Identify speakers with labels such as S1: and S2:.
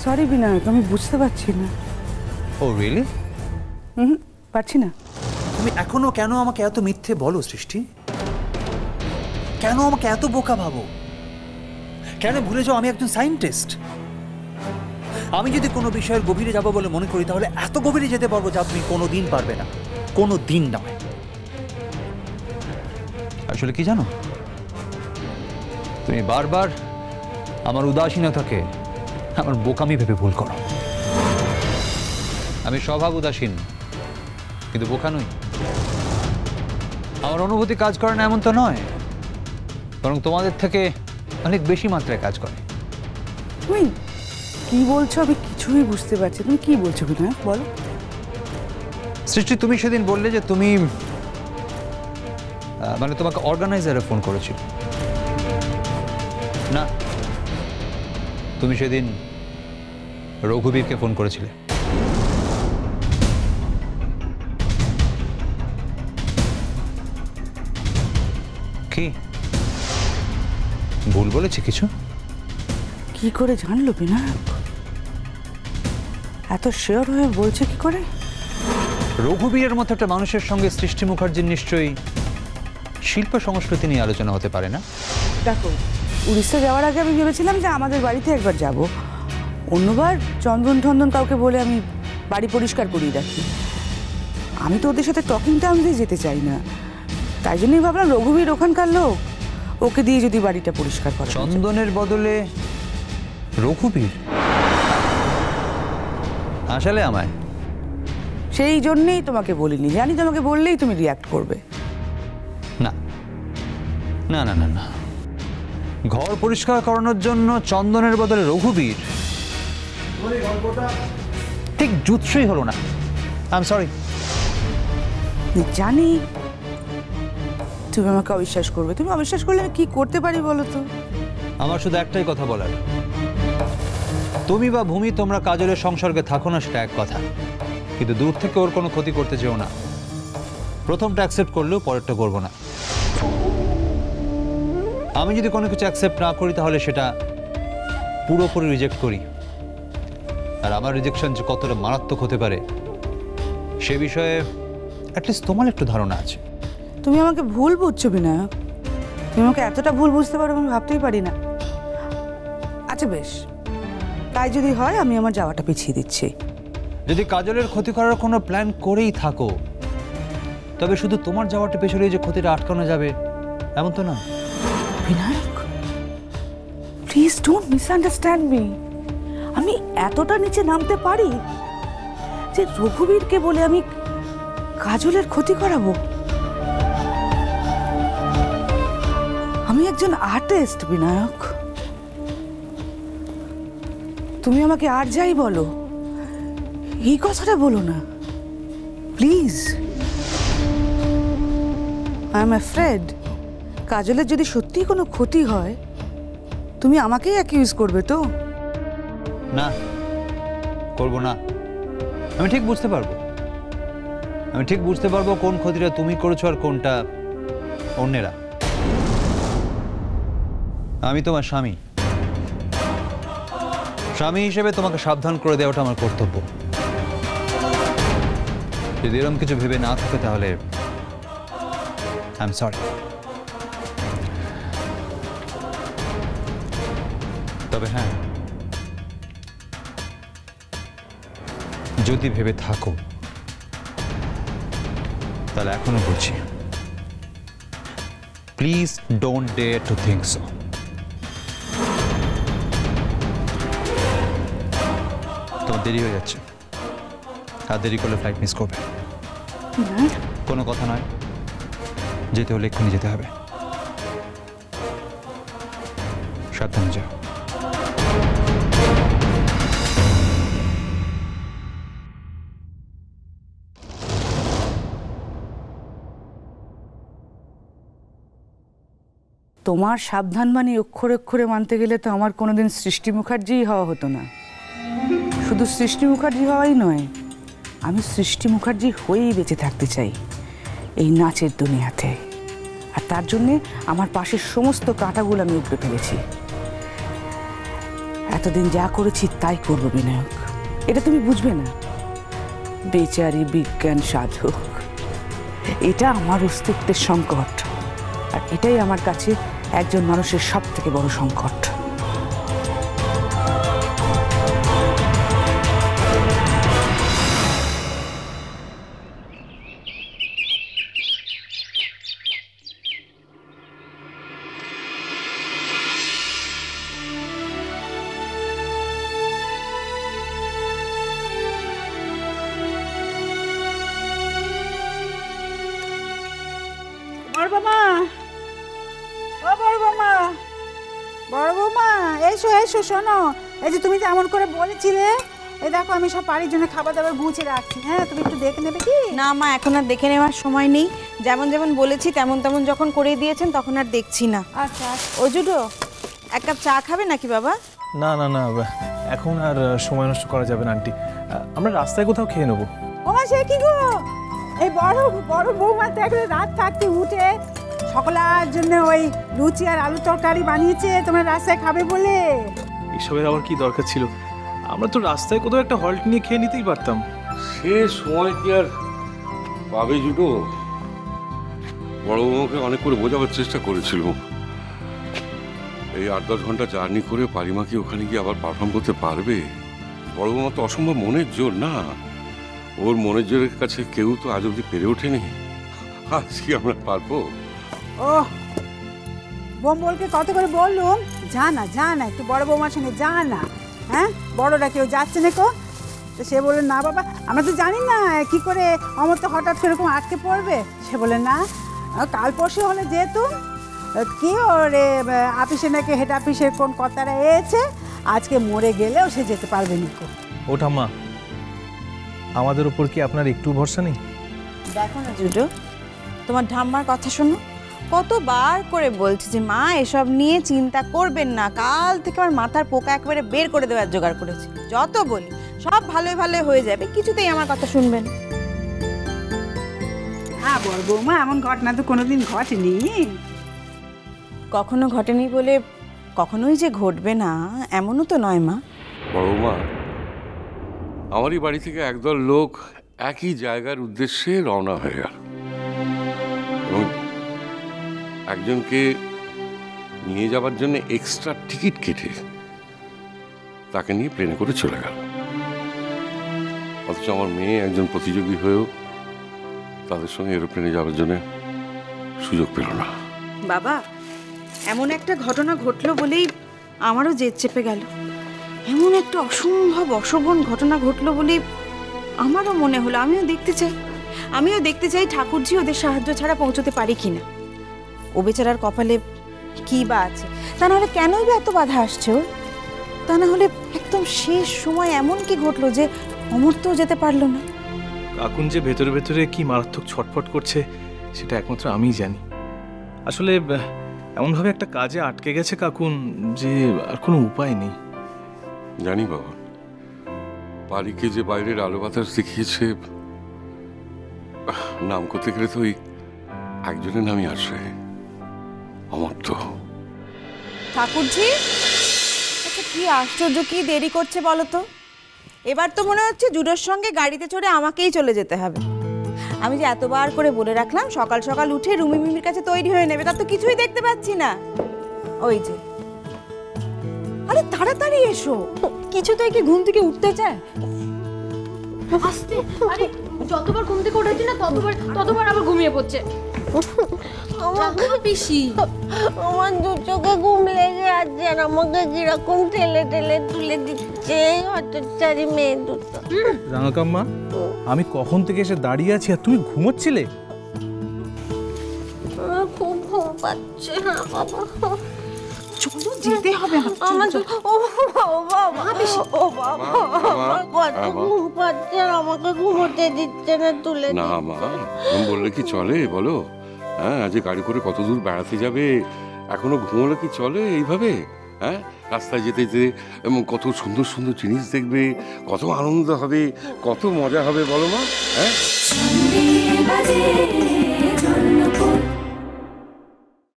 S1: Sorry Vinayak, আমি বুঝতে পারছি না।
S2: ও রিয়েলি?
S1: পারছি না।
S3: তুমি এখনো কেন আমাকে এত মিথ্যে বলো সৃষ্টি? কেন আমাকে এত বোকা ভাবো? কেন ভুলে যাও আমি একজন সায়েন্টিস্ট? আমি যদি কোনো বিষয়ের গভীরে যাবো বলে মনে করি তাহলে এত গভীরে যেতে পারবো যা তুমি কোনোদিন পারবে না, কোনো দিন নয়।
S2: আসলে কি জানো, তুমি বারবার আমার উদাসীনতাকে আমার বোকামি ভেবে ভুল করো। আমি স্বভাব উদাসীন, কিন্তু বোকা নই। আমার অনুভূতি কাজ করে না এমন তো নয়, বরং তোমাদের থেকে অনেক বেশি মাত্রায় কাজ করে।
S1: তুমি কি বলছো আমি কিছুই বুঝতে পারছি। তুমি কি বলছো বিনায়ক, বলো।
S2: সৃষ্টি, তুমি সেদিন বললে যে তুমি মানে তোমাকে অর্গানাইজারে ফোন করেছিল না, তুমি সেদিন রঘুবীরকে ফোন করেছিলে। কি ভুল বলেছি কিছু?
S1: কি করে জানলো বিনায়ক? এত শিওর হয়ে বলছে কি করে?
S2: রঘুবীরের মতো একটা মানুষের সঙ্গে সৃষ্টি মুখার্জির নিশ্চয়ই শিল্প সংস্কৃতি নিয়ে আলোচনা হতে পারে না?
S1: দেখো, উড়িষ্যা যাওয়ার আগে আমি ভেবেছিলাম যে আমাদের বাড়িতে একবার যাব, অন্যবার চন্দন টন্দন কাউকে বলে আমি বাড়ি পরিষ্কার করিয়ে রাখি। আমি তো ওদের সাথে টকিং টার্মসে যেতে চাই না, তাই জন্যই ভাবলাম রঘুবীর ওখানকার লোক, ওকে দিয়ে যদি বাড়িটা পরিষ্কার করে।
S2: চন্দনের বদলে রঘুবীর? আসলে আমায়
S1: সেই জন্যেই তোমাকে বলিনি, জানি তোমাকে বললেই তুমি রিয়াক্ট করবে।
S2: না না না না না, ঘর পরিষ্কার করানোর জন্য চন্দনের বদলে রঘুবীর ঠিক জুৎসই হলো না। I am sorry.
S1: জানি তুমি আমাকে অবিশ্বাস করবে, তুমি অবিশ্বাস করলে আমি কি করতে পারি বলো তো?
S2: আমার শুধু একটাই কথা বলার, তুমি বা ভূমি তোমরা কাজলের সংসর্গে থাকো না সেটা এক কথা, কিন্তু দূর থেকে ওর কোনো ক্ষতি করতে যেও না। প্রথমটা অ্যাকসেপ্ট করলেও পরেরটা করবো না। আমি যদি কোনো কিছু অ্যাকসেপ্ট না করি তাহলে সেটা পুরোপুরি রিজেক্ট করি, আর আমার রিজেকশন যে কতটা মারাত্মক হতে পারে সে বিষয়ে অ্যাটলিস্ট তোমার একটু ধারণা আছে।
S1: তুমি আমাকে ভুল বুঝছো বিনায়ক, তুমি আমাকে এতটা ভুল বুঝতে পারো আমি ভাবতেই পারি না। আচ্ছা বেশ, তাই যদি হয় আমি আমার যাওয়াটা পিছিয়ে দিচ্ছি।
S2: যদি কাজলের ক্ষতি করার কোনো প্ল্যান করেই থাকো তবে শুধু তোমার যাওয়াটা পেছনে যে ক্ষতিটা আটকানো যাবে এমন তো না।
S1: Vinayak, please don't misunderstand me. আমি এতটা নিচে নামতে পারি যে রঘুবীরকে বলে আমি কাজলের ক্ষতি করাবো? আমি একজন আর্টিস্ট বিনায়ক, তুমি আমাকে আর যাই বলো এই কথাটা বলো না প্লিজ। আই এম অ্যাফ্রেড কাজলের যদি সত্যি কোনো ক্ষতি হয় তুমি আমাকেই অ্যাকিউজ করবে তো?
S2: না, করবো না। আমি ঠিক বুঝতে পারবো, আমি ঠিক বুঝতে পারবো কোন ক্ষতিটা তুমি করেছো আর কোনটা অন্যেরা। আমি তোমার স্বামী, স্বামী হিসেবে তোমাকে সাবধান করে দেওয়াটা আমার কর্তব্য। যদি এরকম কিছু ভেবে না থাকে তাহলে আই এম সরি। তবে হ্যাঁ, যদি ভেবে থাকো তাহলে এখনো বলছি, please don't dare to think so. তোমার দেরি হয়ে যাচ্ছে, আর দেরি করলে ফ্লাইট মিস করবে। কোনো কথা নয়, যেতে হলে এক্ষুনি যেতে হবে। সাবধানে যাও।
S1: তোমার সাবধান বাণী অক্ষরে অক্ষরে মানতে গেলে তো আমার কোনোদিন সৃষ্টি মুখার্জিই হওয়া হতো না। শুধু সৃষ্টি মুখার্জি হওয়াই নয়, আমি সৃষ্টি মুখার্জি হয়েই বেঁচে থাকতে চাই এই নাচের দুনিয়াতে। আর তার জন্যে আমার পাশের সমস্ত কাঁটাগুলো আমি উপড়ে ফেলেছি। এত এতদিন যা করেছি তাই করবো বিনায়ক, এটা তুমি বুঝবে না। বেচারি বিজ্ঞান সাধক, এটা আমার অস্তিত্বের সংকট, আর এটাই আমার কাছে একজন মানুষের সব থেকে বড় সংকট। বড় বৌমা, ও বড় বৌমা, বড় বৌমা, এসো এসো, শোনো, এই যে তুমি যেমন করে বলেছিলে, এই দেখো আমি সব বাড়ির জন্য খাবার দাবার গুছিয়ে রাখছি। হ্যাঁ, তুমি একটু দেখে নেবে কি?
S4: না মা, এখন আর দেখে নেওয়ার সময় নেই। যেমন যেমন বলেছি তেমন তেমন যখন করে দিয়েছেন তখন আর দেখছি না।
S1: আচ্ছা।
S4: ও জুডো, এক কাপ চা খাবে নাকি বাবা?
S5: না না না, এখন আর সময় নষ্ট করা যাবে না আন্টি, আমরা রাস্তায় কোথাও খেয়ে নেবো।
S1: ও মা, সে কি গো, এই বড় বড় বৌমা তো একদম রাত থাকতে উঠে সকলের জন্য ওই লুচি আর আলু তরকারি বানিয়েছে তোমরা রাস্তায় খাবে বলে।
S5: এসবের আবার কি দরকার ছিল? আমরা তো রাস্তায় কোথাও একটা হল্ট নিয়ে খেয়ে নিতেই পারতাম।
S6: সে সময় কি আর পাবে জুটো? বড় বৌমাকে অনেক করে বোঝাবার চেষ্টা করেছিল, এই 8-10 ঘন্টা জার্নি করে পারিমা কি ওখানে গিয়ে আবার পারফর্ম করতে পারবে? বড় বৌমা তো অসম্ভব মনের জোর না, ওর মনের জোরের কাছে কেউ তো আজ অব্দি পেরে ওঠেনি। আজ কি আমরা পারবো?
S1: ও বোম বলকে কত করে বললুম, যা না একটু বড় বৌমার সঙ্গে যা না। হ্যাঁ, বড়রা কেউ যাচ্ছে না কো? তো সে বললো না বাবা, আমরা তো জানি না কি করে অমর তো হঠাৎ করে এরকম আটকে পড়বে। সে বলে না, কাল পরশু হলে যেহেতু কি ওরে আপিসে নাকি হেড আপিসের কোন কর্তারা এসেছে, আজকে মরে গেলেও সে যেতে পারবে নিকো।
S5: ও ঠাম্মা, আমাদের উপর কি আপনার একটু ভরসা নেই?
S4: দেখো না জুডো, তোমার ঠাম্মার কথা শোনো, কতবার করে বলছে যে মা এসব নিয়ে চিন্তা করবেন না, কাল থেকে আমার মাথার পোকা একেবারে বের করে দেওয়ার জোগাড় করেছি। যত বলি সব ভালোই ভালোই হয়ে যাবে, কিছুতেই আমার কথা শুনবেন।
S1: হ্যাঁ বড় বৌমা, এমন ঘটনা তো কোনোদিন ঘটেনি।
S4: কখনো ঘটেনি বলে কখনোই যে ঘটবে না এমনও তো নয় মা।
S6: বড় বৌমা, আমারই বাড়ি থেকে একদল লোক একই জায়গার উদ্দেশ্যে রওনা হয়ে গেল এবং একজনকে নিয়ে যাবার জন্য এক্সট্রা টিকিট কেটে তাকে নিয়ে প্লেনে করে চলে গেল। অথচ আমার মেয়ে একজন প্রতিযোগী হয়েও তাদের সঙ্গে এরোপ্লেনে যাওয়ার জন্য সুযোগ পেল না।
S4: বাবা, এমন একটা ঘটনা ঘটলো বলেই আমারও জেদ চেপে গেল। এমন একটা অসম্ভব অশোভন ঘটনা ঘটলো বলেই আমারও মনে হলো আমিও দেখতে চাই ঠাকুরজি ওদের সাহায্য ছাড়া পৌঁছতে পারি কিনা। ও বেচারার কপালে কি বা আছে, তা নাহলে কেনই বা এত বাধা আসছে ওর? তা না হলে একদম শেষ সময় এমন কি ঘটলো যে অমর্ত্যও যেতে পারলো না।
S5: কাকুন যে ভেতরে ভেতরে কি মারাত্মক ছটফট করছে সেটা একমাত্র আমিই জানি। আসলে এমনভাবে একটা কাজে আটকে গেছে কাকুন যে আর কোনো উপায় নেই।
S6: জানি বাবা, বাড়িকে যে বাইরের আলো বাতাস দেখিয়েছে, নাম করতে গেলে তো ওই একজনের নামই আসে, অমর্ত্য।
S4: ঠাকুরজি, আচ্ছা কি আশ্চর্য, কি দেরি করছে বলো তো? এবার তো মনে হচ্ছে জুডোর সঙ্গে গাড়িতে চড়ে আমাকেই চলে যেতে হবে। আমি যে এতবার করে বলে রাখলাম সকাল সকাল উঠে রুমি মিমির কাছে তৈরি হয়ে নেবে, তার তো কিছুই দেখতে পাচ্ছি না। ওই যে, আরে তাড়াতাড়ি এসো, কিছুতেই কি ঘুম থেকে উঠতে চায়?
S7: আস্তে, আরে যতবার ঘুম থেকে উঠেছি না ততবার আবার ঘুমিয়ে পড়ছে। পিসি,
S8: আমার দু চোখে ঘুম লেগে আছে আর আমাকে কিরকম ঠেলে ঠেলে তুলে দিচ্ছে হতচারী মেয়ে দুটো।
S5: রাঙাকাম্মা, আমি কখন থেকে এসে দাঁড়িয়ে আছি আর তুমি ঘুমোচ্ছিলে?
S8: আমার খুব ঘুম পাচ্ছে না বাবা,
S1: চলো যেতে হবে।
S8: আমার ও বাবা, ও বাবা, আমার কত ঘুম পাচ্ছে আর আমাকে ঘুমোতে দিচ্ছে না তুলে।
S6: না মা, ঘুম বললে কি চলে বলো? হ্যাঁ, আজ গাড়ি করে কত দূর বেড়াতে যাবে, এখনো ঘুমোলে কি চলে এইভাবে? হ্যাঁ, রাস্তায় যেতে যেতে কত সুন্দর সুন্দর জিনিস দেখবে, কত আনন্দ হবে, কত মজা হবে বলো মা। হ্যাঁ।